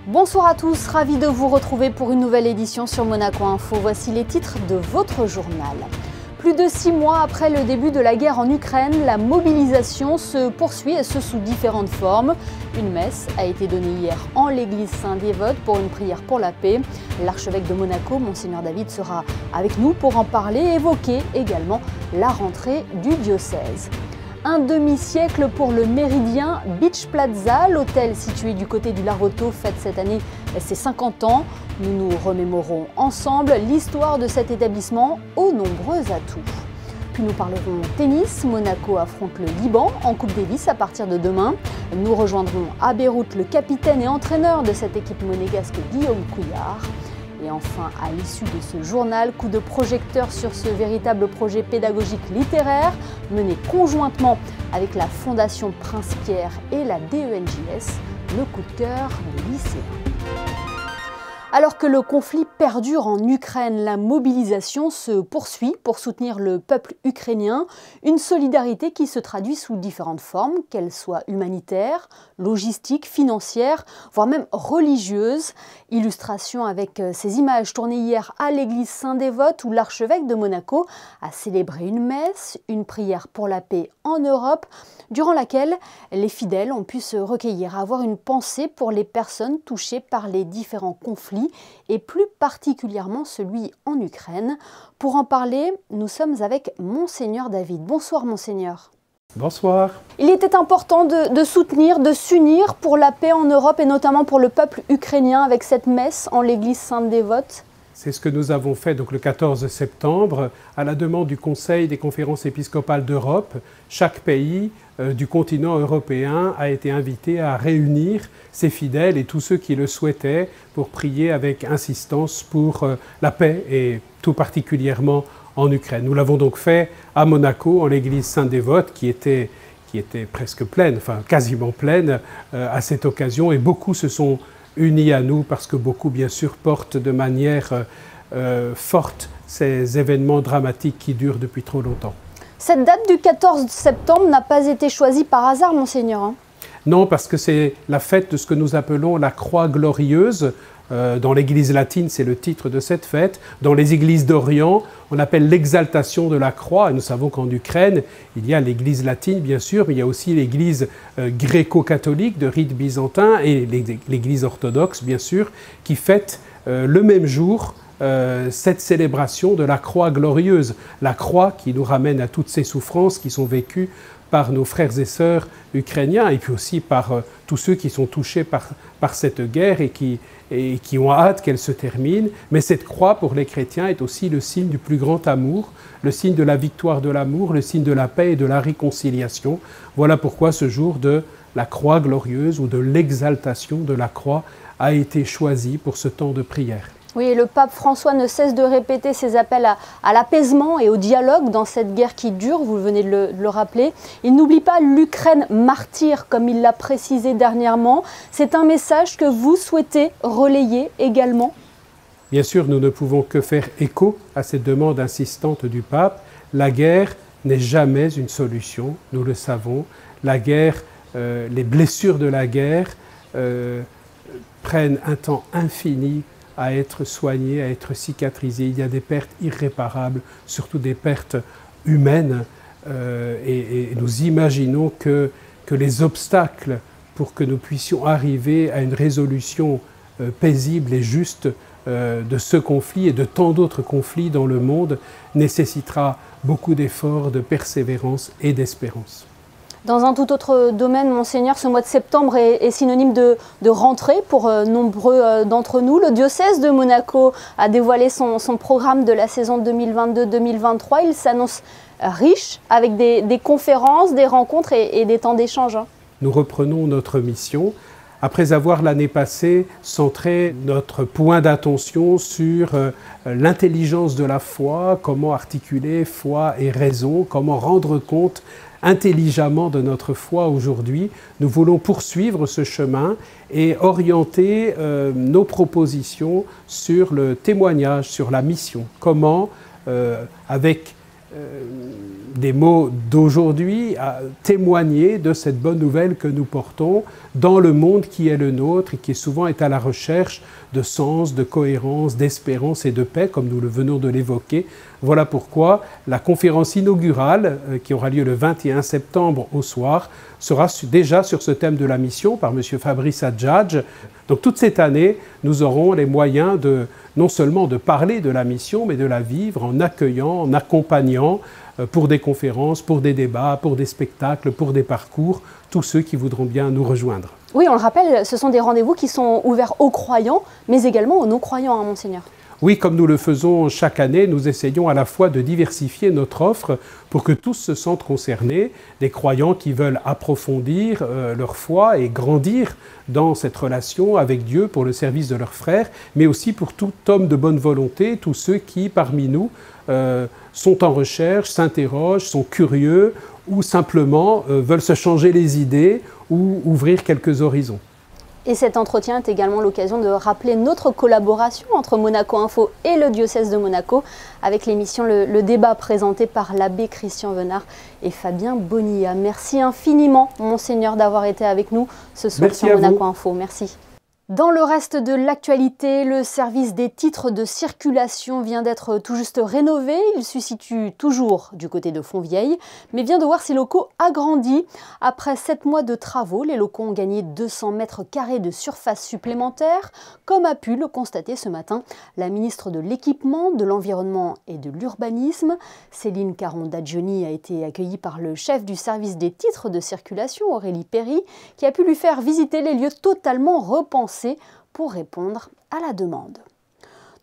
Bonsoir à tous, ravi de vous retrouver pour une nouvelle édition sur Monaco Info. Voici les titres de votre journal. Plus de 6 mois après le début de la guerre en Ukraine, la mobilisation se poursuit et ce sous différentes formes. Une messe a été donnée hier en l'église Saint-Dévote pour une prière pour la paix. L'archevêque de Monaco, Monseigneur David, sera avec nous pour en parler et évoquer également la rentrée du diocèse. Un demi-siècle pour le Méridien Beach Plaza. L'hôtel situé du côté du Largotto fête cette année ses 50 ans. Nous nous remémorons ensemble l'histoire de cet établissement aux nombreux atouts. Puis nous parlerons tennis. Monaco affronte le Liban en Coupe Davis à partir de demain. Nous rejoindrons à Beyrouth le capitaine et entraîneur de cette équipe monégasque Guillaume Couillard. Et enfin, à l'issue de ce journal, coup de projecteur sur ce véritable projet pédagogique littéraire mené conjointement avec la Fondation Prince-Pierre et la DENJS, le coup de cœur des lycéens. Alors que le conflit perdure en Ukraine, la mobilisation se poursuit pour soutenir le peuple ukrainien. Une solidarité qui se traduit sous différentes formes, qu'elles soient humanitaires, logistiques, financières, voire même religieuses. Illustration avec ces images tournées hier à l'église Saint-Dévote où l'archevêque de Monaco a célébré une messe, une prière pour la paix en Europe, durant laquelle les fidèles ont pu se recueillir, avoir une pensée pour les personnes touchées par les différents conflits et plus particulièrement celui en Ukraine. Pour en parler, nous sommes avec Monseigneur David. Bonsoir Monseigneur. Bonsoir. Il était important de soutenir, de s'unir pour la paix en Europe et notamment pour le peuple ukrainien avec cette messe en l'église Sainte-Dévote. C'est ce que nous avons fait donc, le 14 septembre à la demande du Conseil des conférences épiscopales d'Europe. Chaque pays du continent européen a été invité à réunir ses fidèles et tous ceux qui le souhaitaient pour prier avec insistance pour la paix et tout particulièrement en Ukraine. Nous l'avons donc fait à Monaco, en l'église Saint-Dévote, qui était presque pleine, enfin quasiment pleine à cette occasion, et beaucoup se sont unis à nous parce que beaucoup, bien sûr, portent de manière forte ces événements dramatiques qui durent depuis trop longtemps. Cette date du 14 septembre n'a pas été choisie par hasard, Monseigneur. Non, parce que c'est la fête de ce que nous appelons la Croix glorieuse. Dans l'Église latine, c'est le titre de cette fête. Dans les églises d'Orient, on appelle l'exaltation de la croix. Et nous savons qu'en Ukraine, il y a l'Église latine, bien sûr, mais il y a aussi l'Église gréco-catholique de rite byzantin et l'Église orthodoxe, bien sûr, qui fête le même jour cette célébration de la croix glorieuse. La croix qui nous ramène à toutes ces souffrances qui sont vécues par nos frères et sœurs ukrainiens et puis aussi par tous ceux qui sont touchés par cette guerre et qui ont hâte qu'elle se termine. Mais cette croix, pour les chrétiens, est aussi le signe du plus grand amour, le signe de la victoire de l'amour, le signe de la paix et de la réconciliation. Voilà pourquoi ce jour de la croix glorieuse ou de l'exaltation de la croix a été choisi pour ce temps de prière. Oui, et le pape François ne cesse de répéter ses appels à l'apaisement et au dialogue dans cette guerre qui dure, vous venez de le rappeler. Il n'oublie pas l'Ukraine martyre, comme il l'a précisé dernièrement. C'est un message que vous souhaitez relayer également? Bien sûr, nous ne pouvons que faire écho à cette demande insistante du pape. La guerre n'est jamais une solution, nous le savons. La guerre, les blessures de la guerre prennent un temps infini à être soigné, à être cicatrisé. Il y a des pertes irréparables, surtout des pertes humaines. Et nous imaginons que les obstacles pour que nous puissions arriver à une résolution paisible et juste de ce conflit et de tant d'autres conflits dans le monde nécessitera beaucoup d'efforts, de persévérance et d'espérance. Dans un tout autre domaine, Monseigneur, ce mois de septembre est synonyme de rentrée pour nombreux d'entre nous. Le diocèse de Monaco a dévoilé son programme de la saison 2022-2023. Il s'annonce riche avec des conférences, des rencontres et des temps d'échange. Nous reprenons notre mission. Après avoir l'année passée centré notre point d'attention sur l'intelligence de la foi, comment articuler foi et raison, comment rendre compte intelligemment de notre foi aujourd'hui, nous voulons poursuivre ce chemin et orienter nos propositions sur le témoignage, sur la mission. Comment, avec des mots d'aujourd'hui à témoigner de cette bonne nouvelle que nous portons dans le monde qui est le nôtre et qui souvent est à la recherche de sens, de cohérence, d'espérance et de paix, comme nous le venons de l'évoquer. Voilà pourquoi la conférence inaugurale, qui aura lieu le 21 septembre au soir, sera déjà sur ce thème de la mission par M. Fabrice Adjadj. Donc toute cette année, nous aurons les moyens non seulement de parler de la mission, mais de la vivre en accueillant, en accompagnant pour des conférences, pour des débats, pour des spectacles, pour des parcours, tous ceux qui voudront bien nous rejoindre. Oui, on le rappelle, ce sont des rendez-vous qui sont ouverts aux croyants, mais également aux non-croyants, hein, Monseigneur. Oui, comme nous le faisons chaque année, nous essayons à la fois de diversifier notre offre pour que tous se sentent concernés, des croyants qui veulent approfondir leur foi et grandir dans cette relation avec Dieu pour le service de leurs frères, mais aussi pour tout homme de bonne volonté, tous ceux qui, parmi nous, sont en recherche, s'interrogent, sont curieux ou simplement veulent se changer les idées ou ouvrir quelques horizons. Et cet entretien est également l'occasion de rappeler notre collaboration entre Monaco Info et le diocèse de Monaco avec l'émission Le Débat présentée par l'abbé Christian Venard et Fabien Bonilla. Merci infiniment, Monseigneur, d'avoir été avec nous ce soir sur Monaco Info. Merci. Dans le reste de l'actualité, le service des titres de circulation vient d'être tout juste rénové. Il se situe toujours du côté de Fontvieille, mais vient de voir ses locaux agrandis. Après 7 mois de travaux, les locaux ont gagné 200 mètres carrés de surface supplémentaire, comme a pu le constater ce matin la ministre de l'Équipement, de l'Environnement et de l'Urbanisme. Céline Caron-Dadjioni a été accueillie par le chef du service des titres de circulation, Aurélie Perry, qui a pu lui faire visiter les lieux totalement repensés pour répondre à la demande.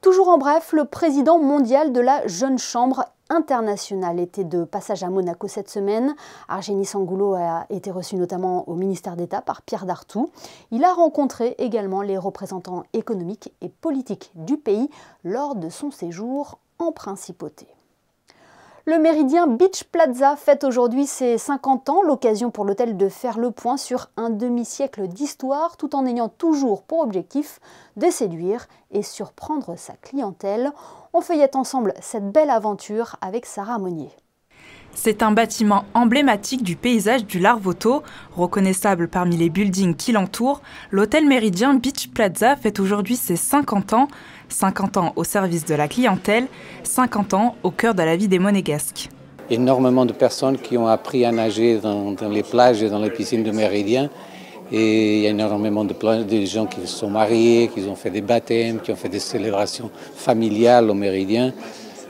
Toujours en bref, le président mondial de la Jeune Chambre internationale était de passage à Monaco cette semaine. Argenis Angulo a été reçu notamment au ministère d'État par Pierre Dartout. Il a rencontré également les représentants économiques et politiques du pays lors de son séjour en principauté. Le Méridien Beach Plaza fête aujourd'hui ses 50 ans, l'occasion pour l'hôtel de faire le point sur un demi-siècle d'histoire, tout en ayant toujours pour objectif de séduire et surprendre sa clientèle. On feuillette ensemble cette belle aventure avec Sarah Monnier. C'est un bâtiment emblématique du paysage du Larvoto, reconnaissable parmi les buildings qui l'entourent. L'hôtel Méridien Beach Plaza fête aujourd'hui ses 50 ans. 50 ans au service de la clientèle, 50 ans au cœur de la vie des Monégasques. Énormément de personnes qui ont appris à nager dans les plages et dans les piscines de Méridien. Et il y a énormément de gens qui se sont mariés, qui ont fait des baptêmes, qui ont fait des célébrations familiales au Méridien.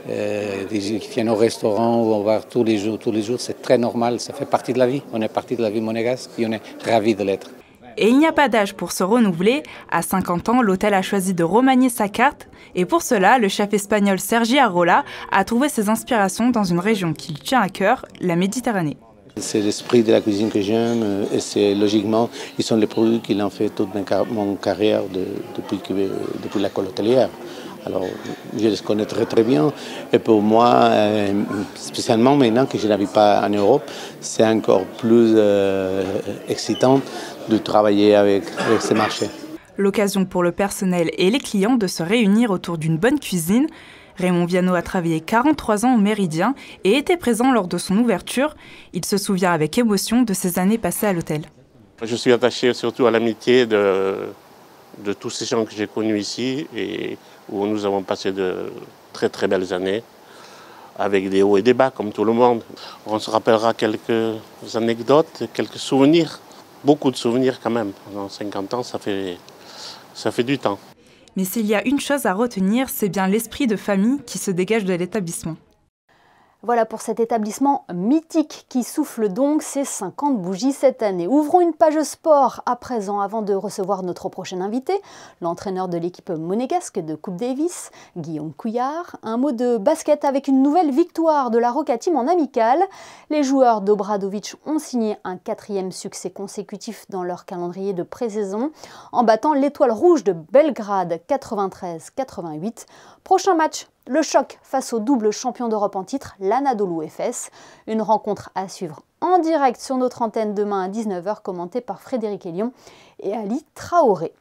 Des gens qui viennent au restaurant ou au bar tous les jours, c'est très normal, ça fait partie de la vie. On est partie de la vie monégasque et on est ravis de l'être. Et il n'y a pas d'âge pour se renouveler. À 50 ans, l'hôtel a choisi de remanier sa carte. Et pour cela, le chef espagnol Sergi Arrola a trouvé ses inspirations dans une région qui lui tient à cœur, la Méditerranée. C'est l'esprit de la cuisine que j'aime et c'est logiquement, ils sont les produits qu'il en fait toute mon carrière depuis l'école hôtelière. Alors, je les connais très très bien et pour moi, spécialement maintenant que je n'habite pas en Europe, c'est encore plus excitant de travailler avec ces marchés. L'occasion pour le personnel et les clients de se réunir autour d'une bonne cuisine. Raymond Viano a travaillé 43 ans au Méridien et était présent lors de son ouverture. Il se souvient avec émotion de ses années passées à l'hôtel. Je suis attaché surtout à l'amitié de tous ces gens que j'ai connus ici et où nous avons passé de très très belles années avec des hauts et des bas comme tout le monde. On se rappellera quelques anecdotes, quelques souvenirs, beaucoup de souvenirs quand même. Pendant 50 ans, ça fait du temps. Mais s'il y a une chose à retenir, c'est bien l'esprit de famille qui se dégage de l'établissement. Voilà pour cet établissement mythique qui souffle donc ses 50 bougies cette année. Ouvrons une page sport à présent avant de recevoir notre prochain invité, l'entraîneur de l'équipe monégasque de Coupe Davis, Guillaume Couillard. Un mot de basket avec une nouvelle victoire de la Roca Team en amical. Les joueurs d'Obradovic ont signé un 4e succès consécutif dans leur calendrier de pré-saison en battant l'Étoile Rouge de Belgrade 93-88. Prochain match, le choc face au double champion d'Europe en titre, l'Anadolu Efes. Une rencontre à suivre en direct sur notre antenne demain à 19 h, commentée par Frédéric Elion et Ali Traoré.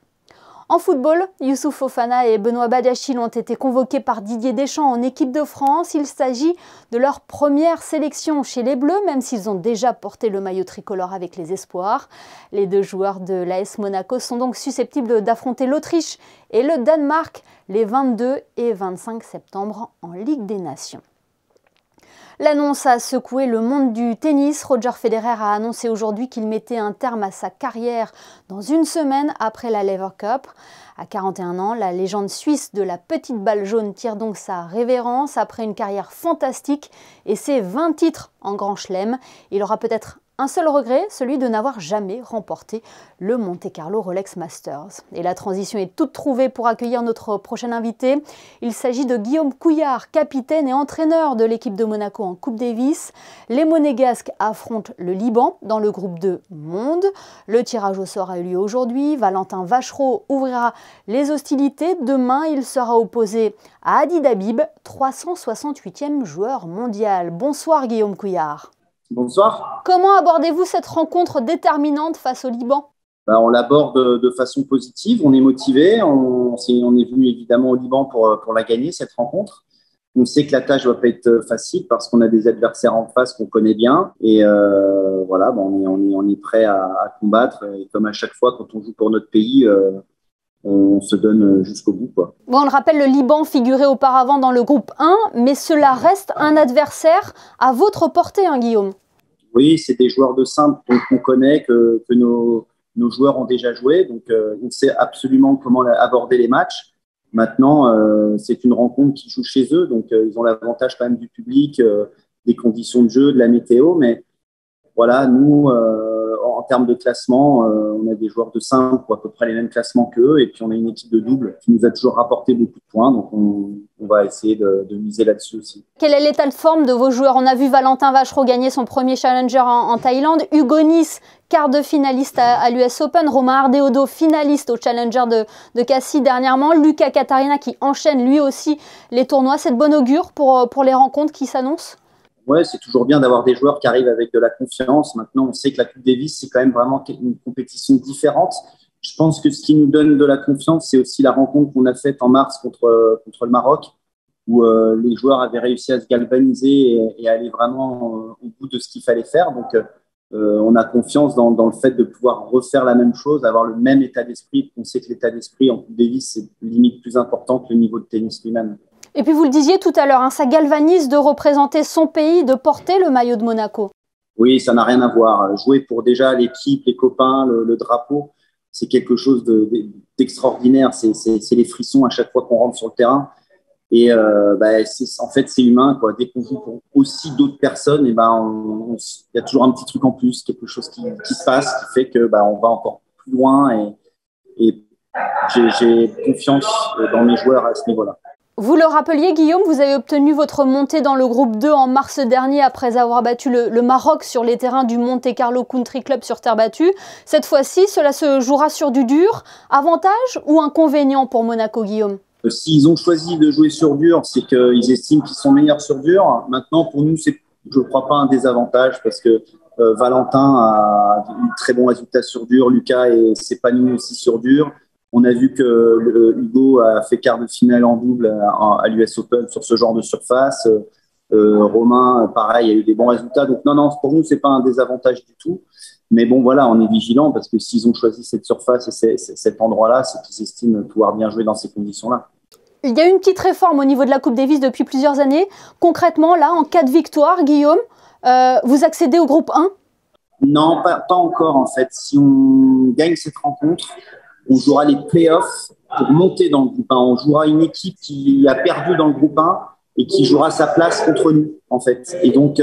En football, Youssouf Fofana et Benoît Badiachil ont été convoqués par Didier Deschamps en équipe de France. Il s'agit de leur première sélection chez les Bleus, même s'ils ont déjà porté le maillot tricolore avec les espoirs. Les deux joueurs de l'AS Monaco sont donc susceptibles d'affronter l'Autriche et le Danemark les 22 et 25 septembre en Ligue des Nations. L'annonce a secoué le monde du tennis. Roger Federer a annoncé aujourd'hui qu'il mettait un terme à sa carrière dans une semaine après la Lever Cup. À 41 ans, la légende suisse de la petite balle jaune tire donc sa révérence après une carrière fantastique et ses 20 titres en Grand Chelem. Il aura peut-être un seul regret, celui de n'avoir jamais remporté le Monte-Carlo Rolex Masters. Et la transition est toute trouvée pour accueillir notre prochain invité. Il s'agit de Guillaume Couillard, capitaine et entraîneur de l'équipe de Monaco en Coupe Davis. Les Monégasques affrontent le Liban dans le groupe 2 Monde. Le tirage au sort a eu lieu aujourd'hui. Valentin Vachereau ouvrira les hostilités. Demain, il sera opposé à Adi Dabib, 368e joueur mondial. Bonsoir Guillaume Couillard. Bonsoir. Comment abordez-vous cette rencontre déterminante face au Liban ? On l'aborde de façon positive, on est motivé, on est venu évidemment au Liban pour la gagner, cette rencontre. On sait que la tâche ne va pas être facile parce qu'on a des adversaires en face qu'on connaît bien et voilà, on est prêt à combattre et comme à chaque fois quand on joue pour notre pays, on se donne jusqu'au bout, quoi. Bon, on le rappelle, le Liban figurait auparavant dans le groupe 1, mais cela reste un adversaire à votre portée, hein, Guillaume. Oui, c'est des joueurs de simple qu'on connaît, que nos joueurs ont déjà joué, donc on sait absolument comment aborder les matchs. Maintenant, c'est une rencontre qui joue chez eux, donc ils ont l'avantage quand même du public, des conditions de jeu, de la météo, mais voilà, nous, en termes de classement, on a des joueurs de simple pour à peu près les mêmes classements qu'eux, et puis on a une équipe de double qui nous a toujours rapporté beaucoup de points, donc on va essayer de miser là-dessus aussi. Quel est l'état de forme de vos joueurs ? On a vu Valentin Vachereau gagner son premier challenger en Thaïlande, Hugo Nice, quart de finaliste à l'US Open, Romain Ardeodo, finaliste au challenger de Cassis dernièrement, Lucas Catarina qui enchaîne lui aussi les tournois. C'est de bon augure pour les rencontres qui s'annoncent ? Ouais, c'est toujours bien d'avoir des joueurs qui arrivent avec de la confiance. Maintenant, on sait que la Coupe Davis, c'est quand même vraiment une compétition différente. Je pense que ce qui nous donne de la confiance, c'est aussi la rencontre qu'on a faite en mars contre le Maroc, où les joueurs avaient réussi à se galvaniser et aller vraiment au bout de ce qu'il fallait faire. Donc, on a confiance dans le fait de pouvoir refaire la même chose, avoir le même état d'esprit. On sait que l'état d'esprit en Coupe Davis, c'est limite plus important que le niveau de tennis lui-même. Et puis vous le disiez tout à l'heure, hein, ça galvanise de représenter son pays, de porter le maillot de Monaco. Oui, ça n'a rien à voir. Jouer pour déjà l'équipe, les copains, le drapeau, c'est quelque chose d'extraordinaire. C'est les frissons à chaque fois qu'on rentre sur le terrain. Et en fait, c'est humain, quoi. Dès qu'on joue pour aussi d'autres personnes, et il y a toujours un petit truc en plus, quelque chose qui se passe, qui fait que on va encore plus loin. Et j'ai confiance dans mes joueurs à ce niveau-là. Vous le rappeliez, Guillaume, vous avez obtenu votre montée dans le groupe 2 en mars dernier après avoir battu le Maroc sur les terrains du Monte Carlo Country Club sur terre battue. Cette fois-ci, cela se jouera sur du dur. Avantage ou inconvénient pour Monaco, Guillaume ? S'ils ont choisi de jouer sur dur, c'est qu'ils estiment qu'ils sont meilleurs sur dur. Maintenant, pour nous, c'est, je ne crois pas, un désavantage parce que Valentin a eu de très bons résultats sur dur. Lucas s'épanouit aussi sur dur. On a vu que Hugo a fait quart de finale en double à l'US Open sur ce genre de surface. Romain, pareil, a eu des bons résultats. Donc non, pour nous, c'est pas un désavantage du tout. Mais bon, voilà, on est vigilant parce que s'ils ont choisi cette surface et cet endroit-là, c'est qu'ils estiment pouvoir bien jouer dans ces conditions-là. Il y a une petite réforme au niveau de la Coupe Davis depuis plusieurs années. Concrètement, là, en cas de victoire, Guillaume, vous accédez au groupe 1 ? Non, pas encore en fait. Si on gagne cette rencontre, on jouera les playoffs pour monter dans le groupe 1. On jouera une équipe qui a perdu dans le groupe 1 et qui jouera sa place contre nous, en fait. Et donc,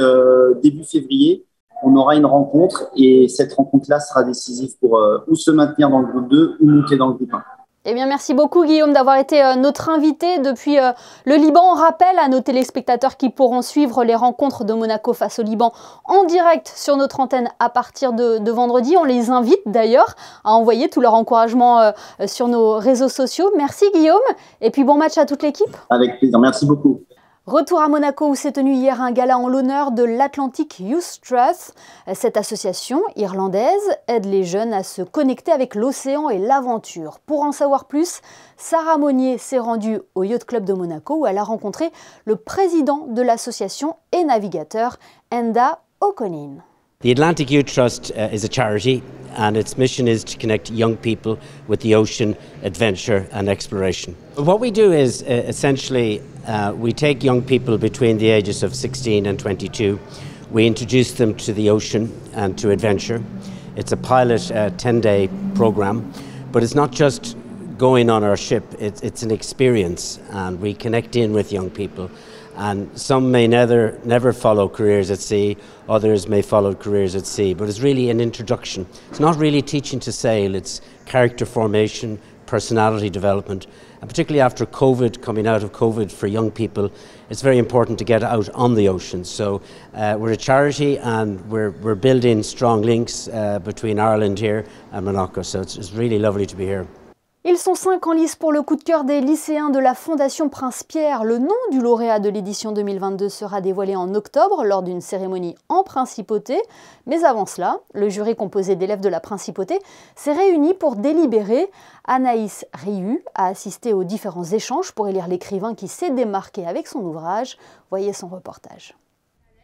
début février, on aura une rencontre et cette rencontre-là sera décisive pour ou se maintenir dans le groupe 2 ou monter dans le groupe 1. Eh bien, merci beaucoup Guillaume d'avoir été notre invité depuis le Liban. On rappelle à nos téléspectateurs qui pourront suivre les rencontres de Monaco face au Liban en direct sur notre antenne à partir de vendredi. On les invite d'ailleurs à envoyer tout leur encouragement sur nos réseaux sociaux. Merci Guillaume et puis bon match à toute l'équipe. Avec plaisir, merci beaucoup. Retour à Monaco où s'est tenu hier un gala en l'honneur de l'Atlantic Youth Trust. Cette association irlandaise aide les jeunes à se connecter avec l'océan et l'aventure. Pour en savoir plus, Sarah Monnier s'est rendue au Yacht Club de Monaco où elle a rencontré le président de l'association et navigateur, Enda O'Connin. The Atlantic Youth Trust is a charity and its mission is to connect young people with the ocean, adventure and exploration. What we do is essentially we take young people between the ages of 16 and 22. We introduce them to the ocean and to adventure. It's a pilot 10-day program, but it's not just going on our ship, it's an experience, and we connect in with young people. And some may never follow careers at sea, others may follow careers at sea, but it's really an introduction. It's not really teaching to sail, it's character formation, personality development, and particularly after COVID, coming out of COVID for young people, it's very important to get out on the ocean. So we're a charity and we're building strong links between Ireland here and Monaco, so it's really lovely to be here. Ils sont 5 en lice pour le coup de cœur des lycéens de la Fondation Prince-Pierre. Le nom du lauréat de l'édition 2022 sera dévoilé en octobre lors d'une cérémonie en principauté. Mais avant cela, le jury composé d'élèves de la principauté s'est réuni pour délibérer. Anaïs Riu a assisté aux différents échanges pour élire l'écrivain qui s'est démarqué avec son ouvrage. Voyez son reportage.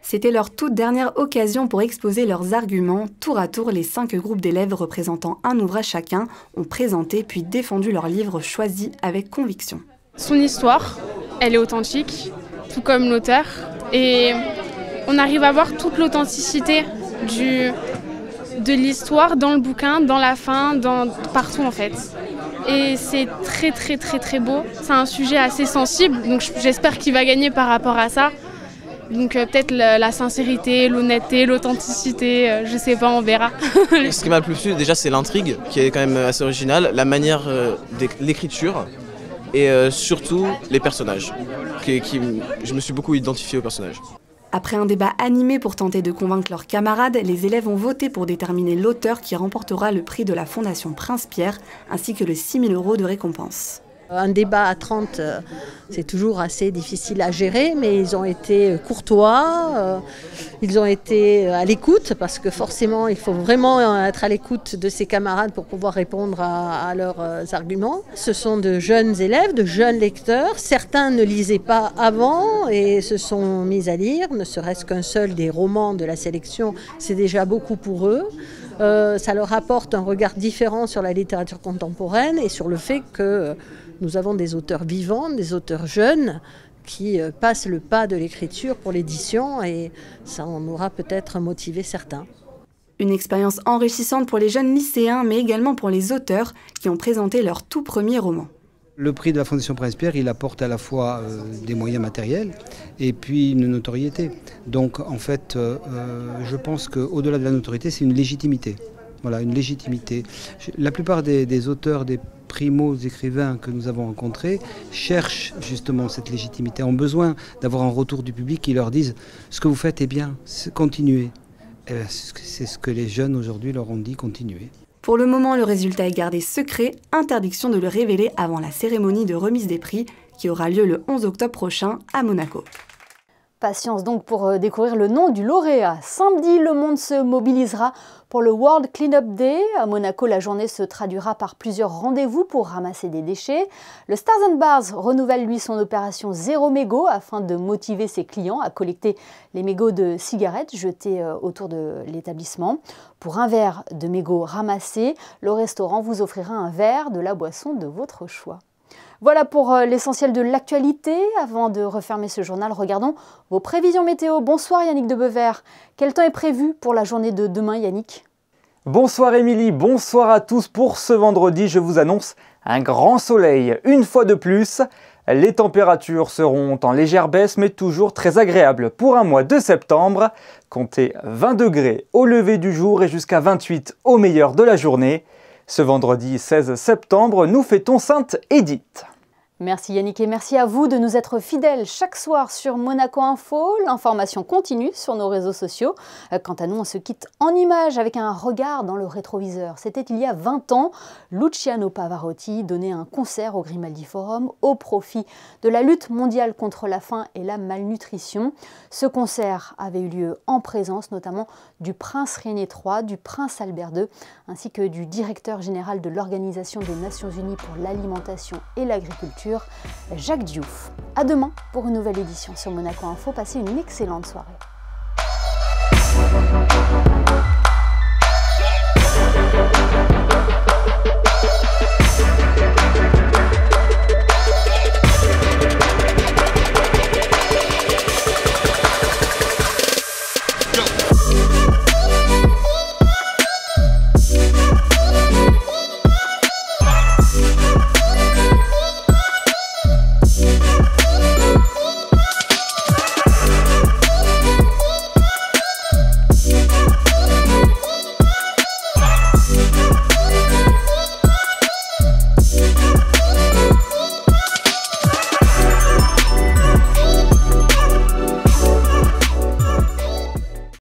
C'était leur toute dernière occasion pour exposer leurs arguments. Tour à tour, les 5 groupes d'élèves représentant un ouvrage chacun ont présenté puis défendu leur livre choisi avec conviction. Son histoire, elle est authentique, tout comme l'auteur. Et on arrive à voir toute l'authenticité de l'histoire dans le bouquin, dans la fin, partout en fait. Et c'est très beau. C'est un sujet assez sensible, donc j'espère qu'il va gagner par rapport à ça. Donc peut-être la sincérité, l'honnêteté, l'authenticité, je sais pas, on verra. Ce qui m'a le plus plu déjà c'est l'intrigue qui est quand même assez originale, la manière de l'écriture et surtout les personnages. Je me suis beaucoup identifié aux personnages. Après un débat animé pour tenter de convaincre leurs camarades, les élèves ont voté pour déterminer l'auteur qui remportera le prix de la Fondation Prince-Pierre ainsi que les 6 000 € de récompense. Un débat à 30, c'est toujours assez difficile à gérer, mais ils ont été courtois, ils ont été à l'écoute, parce que forcément, il faut vraiment être à l'écoute de ses camarades pour pouvoir répondre à leurs arguments. Ce sont de jeunes élèves, de jeunes lecteurs. Certains ne lisaient pas avant et se sont mis à lire, ne serait-ce qu'un seul des romans de la sélection, c'est déjà beaucoup pour eux. Ça leur apporte un regard différent sur la littérature contemporaine et sur le fait que nous avons des auteurs vivants, des auteurs jeunes qui passent le pas de l'écriture pour l'édition et ça en aura peut-être motivé certains. Une expérience enrichissante pour les jeunes lycéens mais également pour les auteurs qui ont présenté leur tout premier roman. Le prix de la Fondation Prince-Pierre, il apporte à la fois des moyens matériels et puis une notoriété. Donc en fait, je pense qu'au-delà de la notoriété, c'est une légitimité. Voilà, une légitimité. La plupart des auteurs, des primo-écrivains que nous avons rencontrés cherchent justement cette légitimité, ont besoin d'avoir un retour du public qui leur dise « ce que vous faites est bien, continuez ». C'est ce que les jeunes aujourd'hui leur ont dit, continuez. Pour le moment, le résultat est gardé secret, interdiction de le révéler avant la cérémonie de remise des prix qui aura lieu le 11 octobre prochain à Monaco. Patience donc pour découvrir le nom du lauréat. Samedi, le monde se mobilisera pour le World Cleanup Day. À Monaco, la journée se traduira par plusieurs rendez-vous pour ramasser des déchets. Le Stars & Bars renouvelle lui son opération Zéro Mégot afin de motiver ses clients à collecter les mégots de cigarettes jetés autour de l'établissement. Pour un verre de mégots ramassé, le restaurant vous offrira un verre de la boisson de votre choix. Voilà pour l'essentiel de l'actualité. Avant de refermer ce journal, regardons vos prévisions météo. Bonsoir Yannick de Beuvert. Quel temps est prévu pour la journée de demain, Yannick? Bonsoir Émilie, bonsoir à tous. Pour ce vendredi, je vous annonce un grand soleil. Une fois de plus, les températures seront en légère baisse, mais toujours très agréables pour un mois de septembre. Comptez 20 degrés au lever du jour et jusqu'à 28 au meilleur de la journée. Ce vendredi 16 septembre, nous fêtons Sainte Édith. Merci Yannick et merci à vous de nous être fidèles chaque soir sur Monaco Info. L'information continue sur nos réseaux sociaux. Quant à nous, on se quitte en images avec un regard dans le rétroviseur. C'était il y a 20 ans. Luciano Pavarotti donnait un concert au Grimaldi Forum au profit de la lutte mondiale contre la faim et la malnutrition. Ce concert avait eu lieu en présence notamment du prince René III, du prince Albert II, ainsi que du directeur général de l'Organisation des Nations Unies pour l'alimentation et l'agriculture, Jacques Diouf. À demain pour une nouvelle édition sur Monaco Info. Passez une excellente soirée.